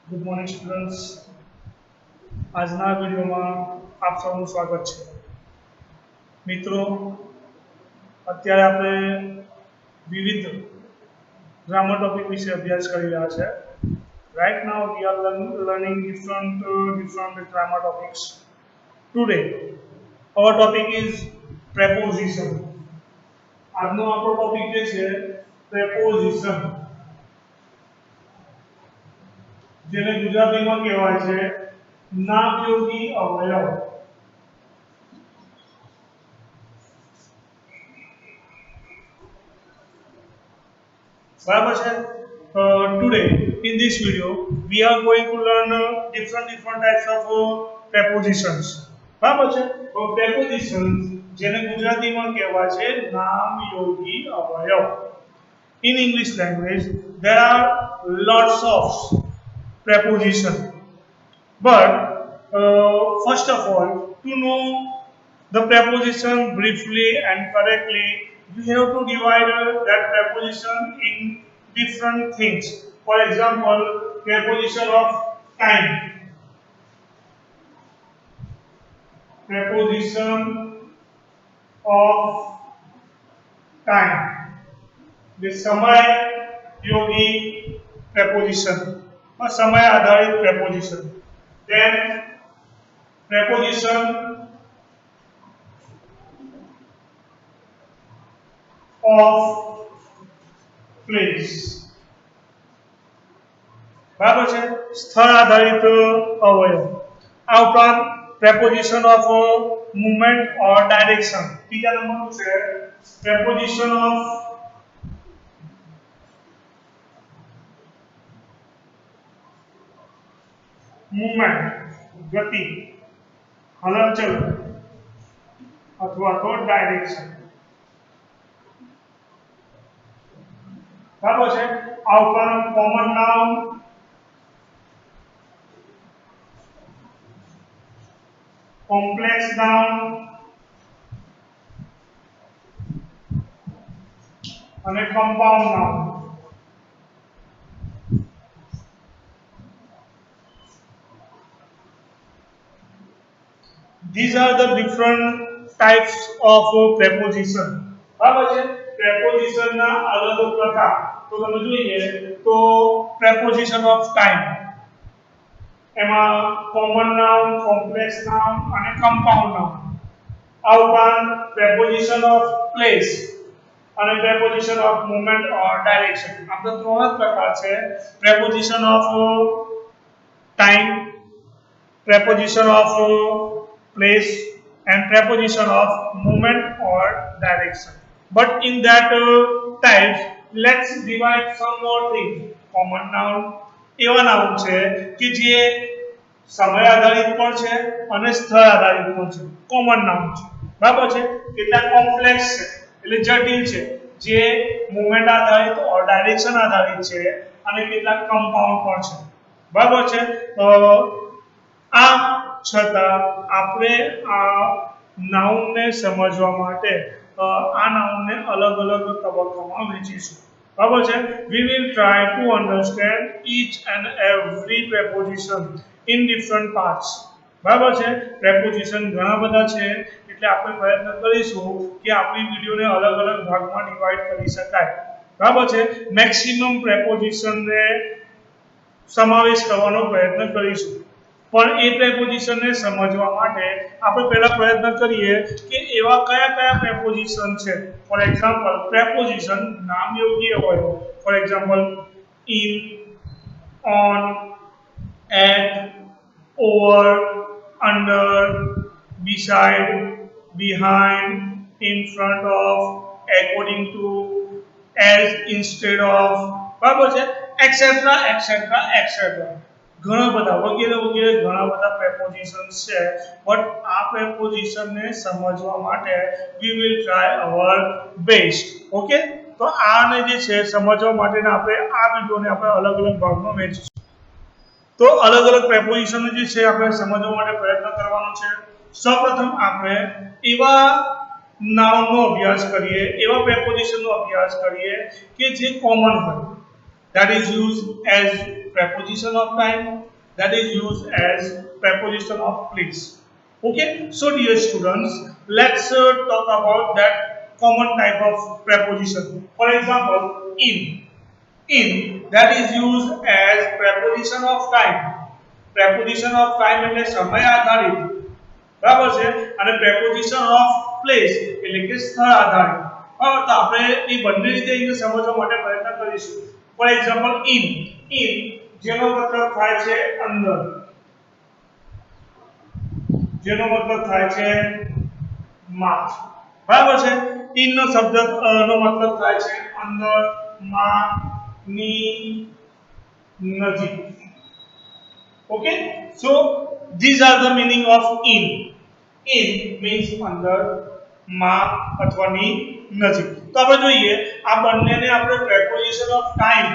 Good morning students. આજના વિડીયોમાં આપ સૌનું સ્વાગત છે. મિત્રો, અત્યારે આપણે વિવિધ ગ્રામર ટોપિક વિશે અભ્યાસ કરી રહ્યા છે. Right now we are learning different grammar topics. Today our topic is preposition. આજનો આપણો ટોપિક જે છે preposition, જેને ગુજરાતીમાં કહેવાય છે નામયોગી અવયવ. બરાબર છે. Today in this video we are going to learn different types of prepositions. બરાબર છે. તો prepositions જેને ગુજરાતીમાં કહેવાય છે નામયોગી અવયવ. In English language there are lots of preposition, but first of all, to know the preposition briefly and correctly, we have to divide that preposition in different things. For example, preposition of time. Preposition of time. The समय योगी preposition or समय आधारित preposition. Then preposition of place. બરાબર છે. સ્થળ આધારિત અવયવ. આ ઉપરાંત preposition of movement or direction. ત્રીજા નંબરનું છે preposition of movement, ગતિ, હલનચલન અથવા તો ડાયરેક્શન. બરાબર છે. આ ઉપરાંત કોમન નાઉન, કોમ્પ્લેક્સ નાઉન અને compound noun. These are the different types of preposition. બરાબર છે. preposition ના અલગ પ્રકાર તો તમે જોઈએ તો preposition of time, એમાં કોમન નાઉન, કોમ્પ્લેક્સ નાઉન અને કમ્પાઉન્ડ નાઉન. આ ઉપરાંત preposition of place અને preposition of movement or direction. આ તો ત્રણ જ પ્રકાર છે. preposition of time, preposition of place and preposition of movement or direction. But in that types, let's divide some more things. Common noun એવા noun છે કે જે સમય આધારિત પણ છે અને સ્થળ આધારિત પણ છે. કોમન નાઉન છે. બરાબર છે. કેટલાક કોમ્પ્લેક્સ છે એટલે જટિલ છે, જે મૂવમેન્ટ આધારિત ઓર ડાયરેક્શન આધારિત છે, અને કેટલાક કમ્પાઉન્ડ પણ છે. બરાબર છે. આ છતાં આપણે આ નાઉનને સમજવા માટે આ નાઉનને અલગ અલગ તબક્કામાં વહેંચીશું. બરાબર છે. we will try to understand each and every preposition in different parts. બરાબર છે. preposition ઘણા બધા છે એટલે આપણે પ્રયત્ન કરીશું કે આપણી વિડિયોને અલગ અલગ ભાગમાં ડિવાઇડ કરી શકાય. બરાબર છે. મેક્સિમમ preposition ને સમાવેશ કરવાનો પ્રયત્ન કરીશું. પણ એ preposition ને સમજવા માટે આપણે પહેલા પ્રયત્ન કરીએ કે એવા કયા કયા preposition છે. ફોર એક્ઝામ્પલ, preposition નામયોગી અવયવ. For example, in, on, at, over, under, beside, behind, in front of, according to, as, instead of. બરાબર છે. Et cetera et cetera et cetera. ઘણા બધા વગેરે વગેરે ઘણા બધા prepositions છે. બટ આ preposition ને સમજવા માટે we will try our best. Okay. તો આને જે છે સમજવા માટેના આપણે આ વિડિયોને આપણે અલગ અલગ ભાગમાં વહેંચીશું. તો અલગ અલગ preposition જે છે આપણે સમજવા માટે પ્રયત્ન કરવાનો છે. સૌપ્રથમ આપણે એવા નાઉનનો અભ્યાસ કરીએ, એવા preposition નો અભ્યાસ કરીએ કે જે કોમન હોય. that is used as preposition of time, that is used as preposition of place. Okay, so dear students, let's talk about that common type of preposition. For example, in that is used as preposition of time. Preposition of time એટલે સમય આધારિત, બરાબર છે, અને preposition of place એટલે કે સ્થળ આધારિત. બરાબર, તો આપણે એ બંને રીતે એને સમજવા માટે પ્રયત્ન કરીશું. ફોર એક્ઝામ્પલ in જેનો મતલબ થાય છે અંદર, જેનો મતલબ થાય છે માં, બરાબર છે. in નો શબ્દ નો મતલબ થાય છે અંદર, માં, ની, નજીક. Okay, so these are the meaning of in means અંદર, માં અથવા ની નજીક. તો આપણે જોઈએ આ બંનેને આપણે preposition of time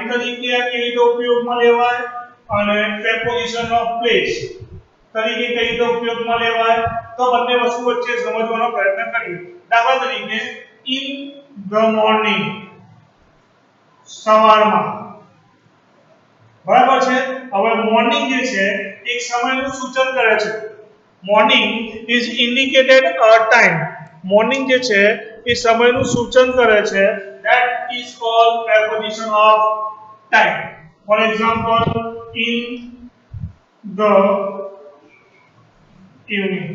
તરીકે કેવી રીતે ઉપયોગમાં લેવાય અને preposition of place તરીકે કઈ રીતે ઉપયોગમાં લેવાય, તો બંને વસ્તુ વચ્ચે સમજવાનો પ્રયત્ન કરીએ. દાખલા તરીકે in the morning સવારમાં, બરાબર છે. હવે મોર્નિંગ જે છે એક સમયનું સૂચન કરે છે. Morning is indicated a time. Morning જે છે એ સમયનું સૂચન કરે છે. That is called preposition of time. For example in the evening,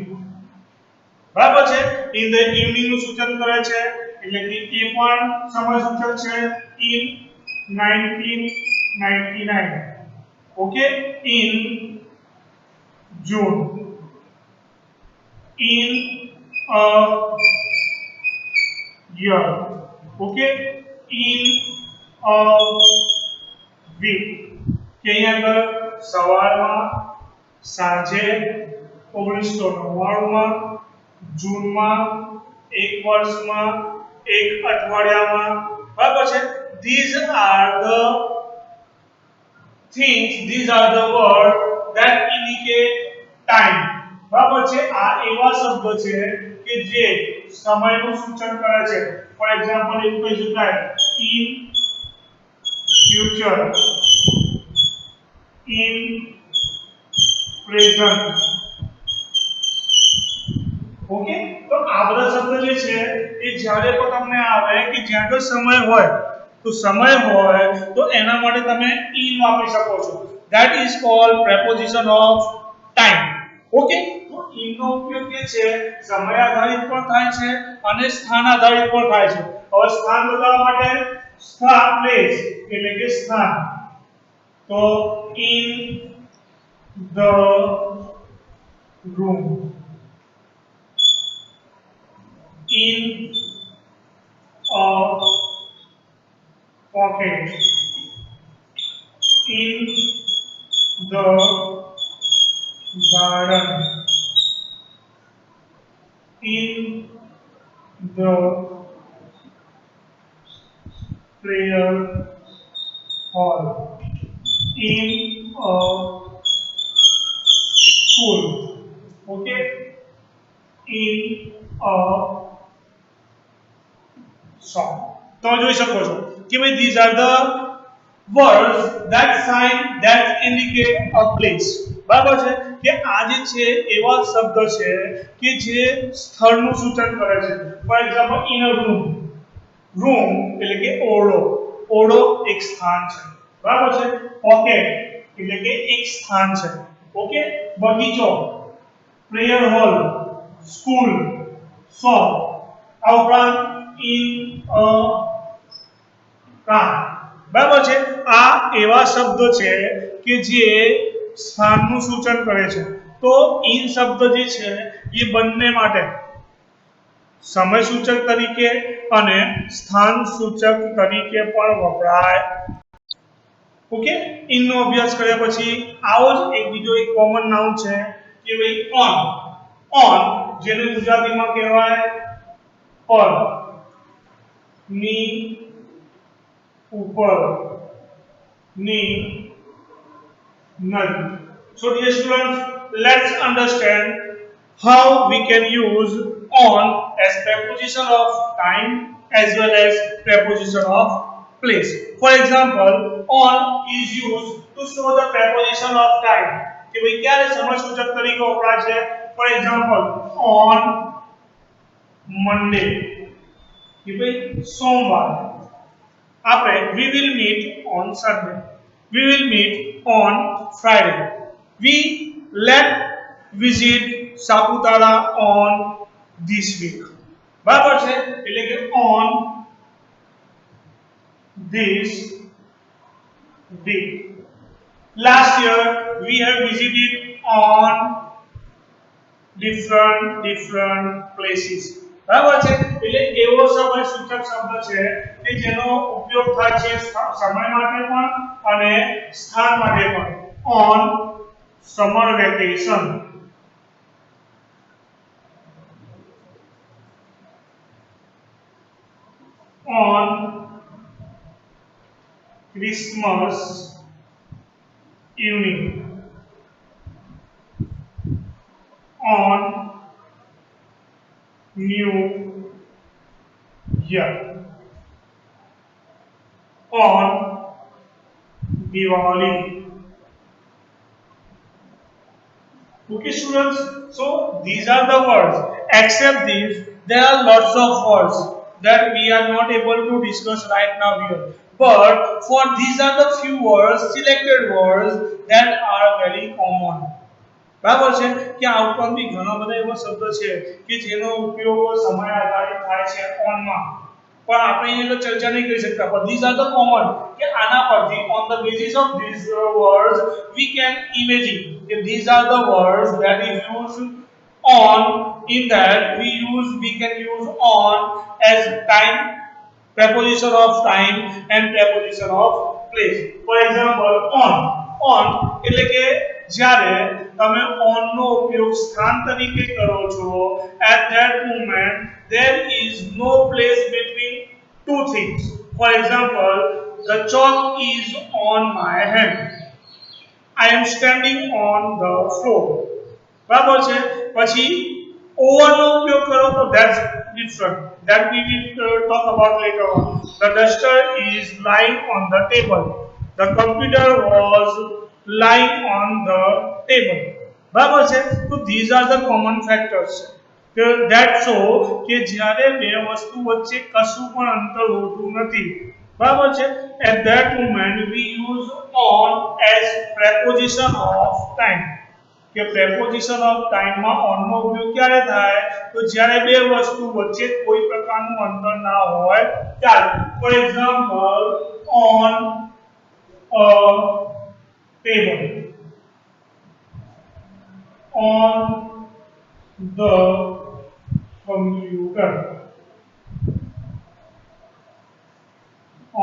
બરાબર છે. in the evening નું સૂચન કરે છે એટલે કે એ પણ સમય સૂચક છે. in 1999, okay, in June, in a year, okay, in a week. કે અહીંયા આગળ સવારમાં, સાંજે, 1999 માં, જૂનમાં, એક વર્ષમાં, એક અઠવાડિયામાં, બરાબર છે. These are the things, these are the words that indicate time. બરાબર છે. આ એવા શબ્દ છે કે જે સમયનું સૂચન કરે છે. ફોર એક્ઝામ્પલ એવું કહી શકાય in future, in present. Okay, તો આ બધા શબ્દ જે છે એ જ્યારે પણ તમને આવે કે જ્યાં તો સમય હોય, તો સમય હોય તો એના માટે તમે in વાપરી શકો છો. That is called preposition of time. Okay, તો in નો ઉપયોગ જે છે સમય આધારિત પણ થાય છે અને સ્થાન આધારિત પણ થાય છે. હવે સ્થાન બતાવવા માટે સ્થાન, પ્લેસ એટલે કે સ્થાન. તો in the room, in a pocket, in the garden, in the prayer hall, in a school, okay, in a shop. તો જોઈ શકો છો કે ભાઈ these are the words that sign that indicate a place. બરાબર છે કે આ જે છે એવા શબ્દ છે કે જે સ્થળનું સૂચન કરે છે. For example in a room, room એટલે કે ઓરડો, ઓરડો એક સ્થાન છે, બરાબર છે. પોકેટ એટલે કે એક સ્થાન છે, ઓકે. બગીચો, પ્રેયર હોલ, સ્કૂલ, શોપ. આ ઉપરાંત in a car, બરાબર છે. આ એવા શબ્દો છે કે જે સ્થાનનું સૂચન કરે છે. તો in શબ્દ જે છે એ બંને માટે સમય સૂચક તરીકે અને સ્થાન સૂચક તરીકે પણ વપરાય. ઓકે, in નો અભ્યાસ કર્યા પછી આવો જ એક બીજો એક કોમન નાઉન છે કે ભાઈ on જેને ગુજરાતીમાં કહેવાય પર, ની ઉપર, ની નજીક. So dear students, let's understand how we can use on as preposition of time as well as preposition of place. For example, on is used to show the preposition of time. કે ભાઈ ક્યારે સમય સૂચક તરીકે વપરાય છે. For example, on Monday કે ભાઈ સોમવાર. આપણે we will meet on Sunday. We will meet on Friday. We let visit Saputara on this week. બરાબર છે એટલે કે on this week. Last year we have visited on different places. બરાબર છે એટલે એવો સમય સૂચક શબ્દ છે કે જેનો ઉપયોગ થાય છે સમય માટે પણ અને સ્થાન માટે પણ. On summer vacation, on Christmas evening, on New Year, on Diwali. Okay, students. So these are the words. Except these, there are lots of words that we are not able to discuss right now here. But for these are the few words, selected words that are very common. બરાબર છે કે આ ઉપરાંત બી ઘણા બધા એવા શબ્દ છે કે જેનો ઉપયોગ સમય આધારિત થાય છે on માં. પણ આપણે અહીંયા તો ચર્ચા નહીં કરી શકતા. પણ these are the common કે આના પરથી on the basis of these words we can imagine that these are the words that is used on. In that we can use on as time, preposition of time and preposition of place. For example, on એટલે કે જ્યારે તમે on નો ઉપયોગ સ્થાન તરીકે કરો છો, at that moment there is no place between two things. For example, the chalk is on my hand. I am standing on the floor. બરાબર છે. પછી over નો ઉપયોગ કરો તો that's different. That we will talk about later on. The duster is lying on the table. The computer was lying on the table. બરાબર છે. તો these are the common factors. That show કે જ્યારે બે વસ્તુ વચ્ચે કશું પણ અંતર હોતું નથી. બરાબર છે. At that moment we use on as preposition of time. કે preposition of time માં on નો ઉપયોગ ક્યારે થાય તો જ્યારે બે વસ્તુ વચ્ચે કોઈ પ્રકારનું અંતર ના હોય ત્યારે. For example, on a table, on the computer,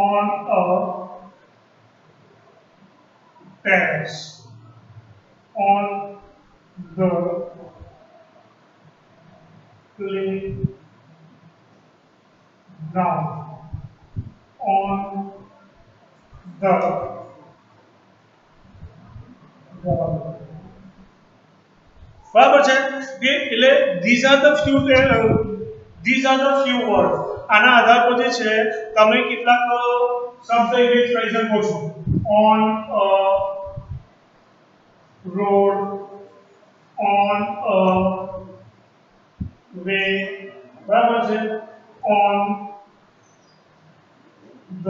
on a terrace, on the playground, on the wall. બરાબર છે કે એટલે these are the few words. આના આધાર પર જે છે તમે કેટલાક શબ્દ ઇમેજ કરી શકો છો. On a road, on a way, બરાબર છે. On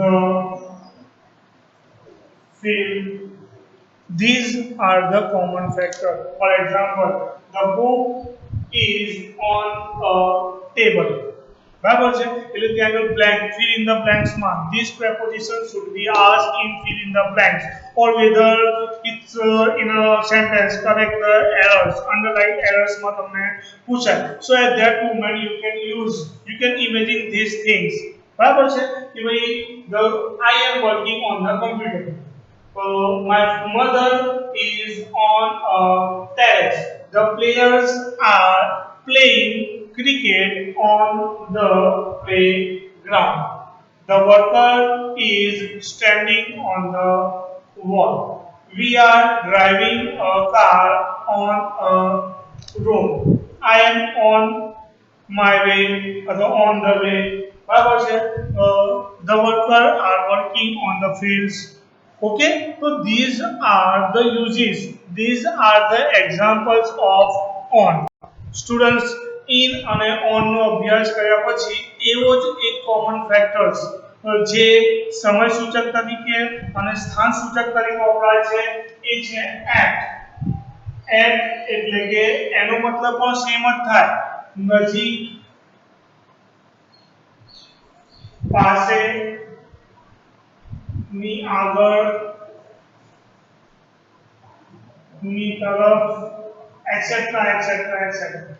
the field. These are the common factors. For example, the book is on a table. બરાબર છે. એટલે ત્યાં આગળ blank, fill in the blanks માં this preposition should be asked in fill in the blanks, or whether it's in a sentence correct the errors, underline errors માં તમને પૂછાય. So at that moment you can imagine these things. બરાબર છે કે ભાઈ I am working on the computer. My mother is on a terrace. The players are playing cricket on the playground. The worker is standing on the wall. We are driving a car on a road. I am on my way, on the way બરાબર છે. The worker are working on the fields. Okay, so these are the uses, these are the examples of on. Students in અને on નો અભ્યાસ કર્યા પછી એવો જ એક common factors જે સમય સૂચક તરીકે અને સ્થાન સૂચક તરીકે વપરાય છે એ છે એટ. એટ એટલે કે એનો મતલબ પણ સેમ જ થાય, નજીક, પાસે, ની આગળ, ની તરફ, એટસેટ્રા એટસેટ્રા એટસેટ્રા.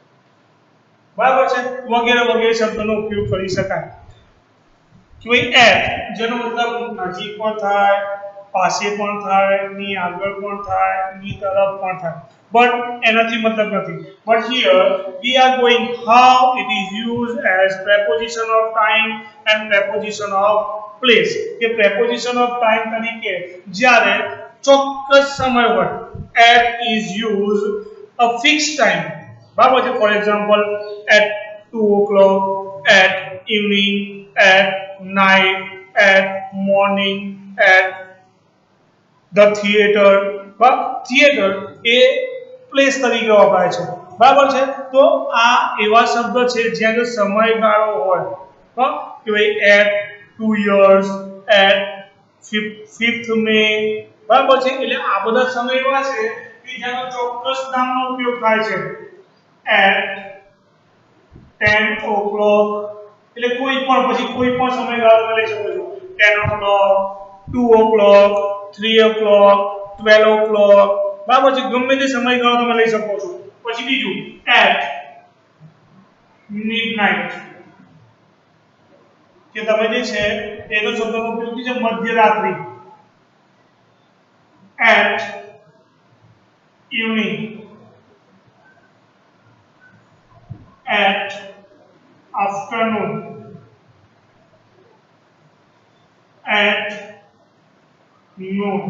બરાબર છે, વગેરે વગેરે શબ્દનો ઉપયોગ કરી શકાય. કે ભાઈ એટ જેનો મતલબ નજીક પણ થાય, પાસે પણ થાય, ની આગળ પણ થાય, ની તરફ પણ થાય, બટ એનાથી મતલબ નથી. But here we are going how it is used as preposition of time and preposition of place. કે preposition of time તરીકે જ્યારે ચોક્કસ સમય હોય, at is used a fixed time. બરાબર છે. For example at 2 o'clock, at evening, at night, at morning, at the theater. Theatre A place તરીકે વપરાય છે. બરાબર છે. તો આ એવા શબ્દ છે જ્યાં સમયગાળો હોય, કે ભાઈ at 2 years, at 5th May. બરાબર છે. એટલે આ બધા સમય એવા છે કે જેનો ચોક્કસ નામનો ઉપયોગ થાય છે. at 10 o'clock એટલે કોઈ પણ પછી કોઈ પણ સમયગાળો લઈ શકો છો. 10 o'clock, 2 o'clock, 3 o'clock, 12 o'clock. બરાબર છે. ગમે તે સમયગાળો તમે લઈ શકો છો. પછી બીજું at midnight કે તમે જે છે એનો શબ્દનો ઉપયોગ છે મધ્યરાત્રિ. at evening, at afternoon, at noon.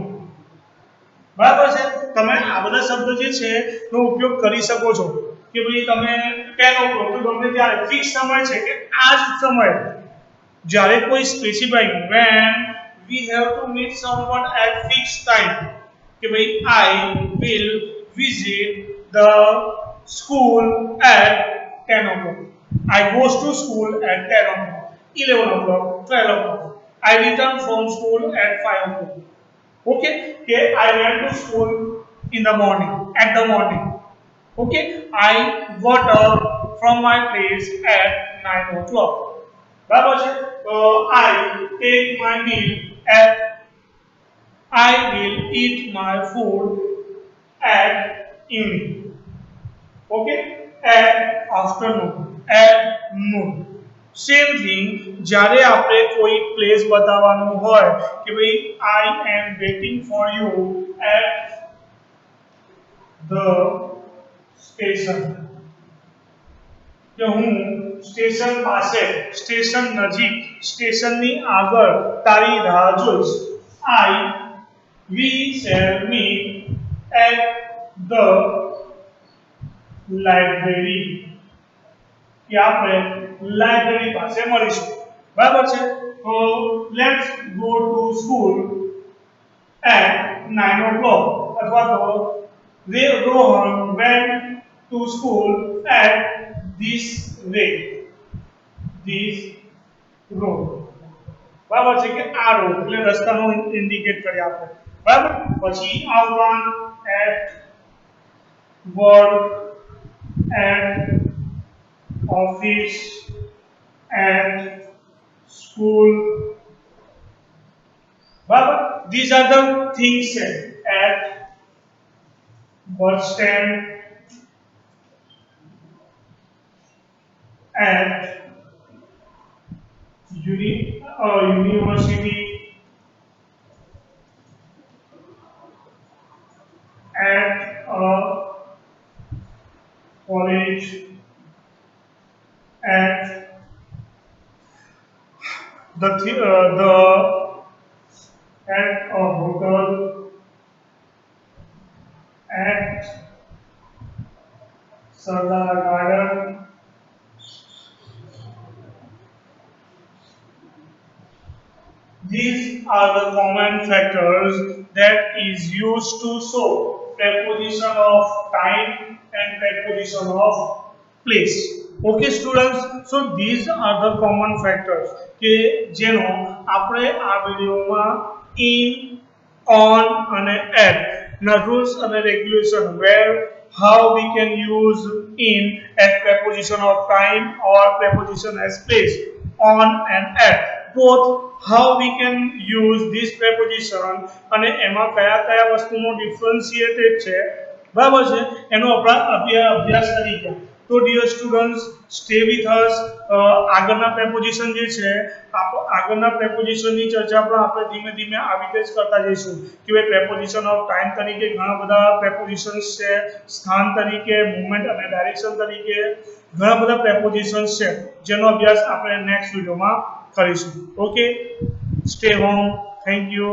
બરાબર છે. તમે આ બધા શબ્દ જે છે નો ઉપયોગ કરી શકો છો. કે ભાઈ તમે 10 o'clock તો ગમે ત્યારે ફિક્સ સમય છે કે આ જ સમય. જ્યારે કોઈ specify when we have to meet someone at fixed time, કે ભાઈ I will visit the school at 10 o'clock. I goes to school at 10 o'clock, 11 o'clock, 12 o'clock. I return from school at 5 o'clock. Okay, okay, I went to school in the morning, at the morning. Okay, I got up from my place at 9 o'clock. બરાબર છે. I take my meal at, I will eat my food at evening. Okay, at afternoon, at noon. Same thing જ્યારે આપણે કોઈ place બતાવવાનું હોય કે ભાઈ I am waiting for you at the station, કે હું સ્ટેશન પાસે, સ્ટેશન નજીક, સ્ટેશનની આગળ તારી રાહ જોઈશ. I we shall meet at the library, કે આપણે લાઇબ્રેરી પાસે મળીશું. બરાબર છે. તો let's go to school at 9 o'clock. અથવા તો Rohan went to school at this way, this road. બરાબર છે. કે આ રોડ એટલે રસ્તાનો ઇન્ડિકેટ કરી આપણે. બરાબર. પછી આવવાન at work, at office, at school. But these are the things at bus stand, at university, at a college, at at a hotel, at Sardar Garden, These are the common factors that is used to show preposition of time and preposition of place. Okay students, so these are the common factors કે જેનો આપણે આ વિડિયોમાં in, on અને at ના rules અને regulation where how we can use in as preposition of time or preposition as place, on and at both how we can use this preposition અને એમાં કયા કયા વસ્તુનો ડિફરન્શિએટેડ છે બરાબર છે એનો આપણે અભ્યાસ કરીએ તો dear students stay with us આગળના પ્રેપોઝિશન જે છે આગળના પ્રેપોઝિશનની ચર્ચા પણ આપણે ધીમે ધીમે આવી રીતે જ કરતા જઈશું કે ભાઈ પ્રેપોઝિશન ઓફ ટાઈમ તરીકે ઘણા બધા પ્રેપોઝિશન્સ છે સ્થાન તરીકે મૂવમેન્ટ અને ડાયરેક્શન તરીકે ઘણા બધા પ્રેપોઝિશન્સ છે જેનો અભ્યાસ આપણે નેક્સ્ટ વિડિયોમાં કરીશું okay stay home thank you